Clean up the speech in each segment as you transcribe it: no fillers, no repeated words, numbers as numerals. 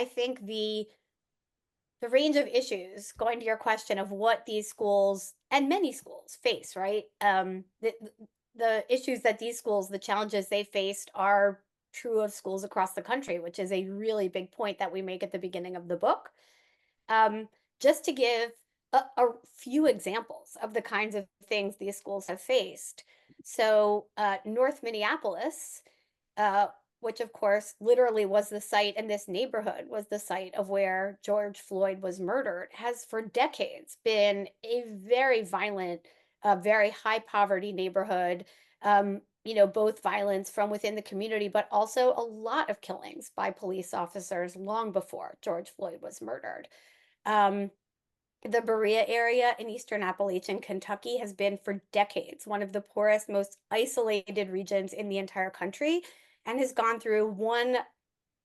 I think the range of issues, going to your question of what these schools and many schools face, right? The issues that these schools, the challenges they faced are true of schools across the country, which is a really big point that we make at the beginning of the book. Um, just to give a few examples of the kinds of things these schools have faced. So, North Minneapolis, uh, which of course literally was the site, and this neighborhood was the site of where George Floyd was murdered, has for decades been a very violent, very high poverty neighborhood. Both violence from within the community, but also a lot of killings by police officers long before George Floyd was murdered. Um, the Berea area in eastern Appalachian Kentucky has been for decades one of the poorest, most isolated regions in the entire country, and has gone through one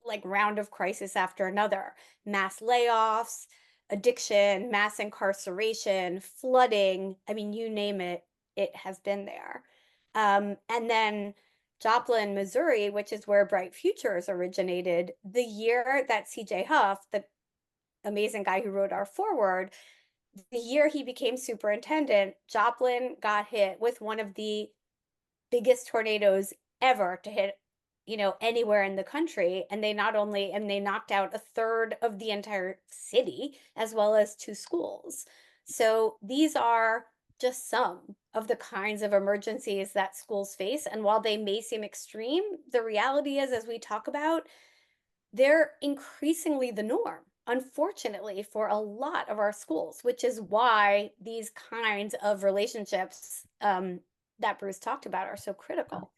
like round of crisis after another. Mass layoffs, addiction, mass incarceration, flooding. I mean, you name it, it has been there. And then Joplin, Missouri, which is where Bright Futures originated, the year that CJ Huff, the amazing guy who wrote our foreword, the year he became superintendent, Joplin got hit with one of the biggest tornadoes ever to hit, anywhere in the country. And they knocked out a third of the entire city as well as two schools. So these are just some of the kinds of emergencies that schools face. And while they may seem extreme, the reality is, as we talk about, they're increasingly the norm, unfortunately, for a lot of our schools, which is why these kinds of relationships that Bruce talked about are so critical.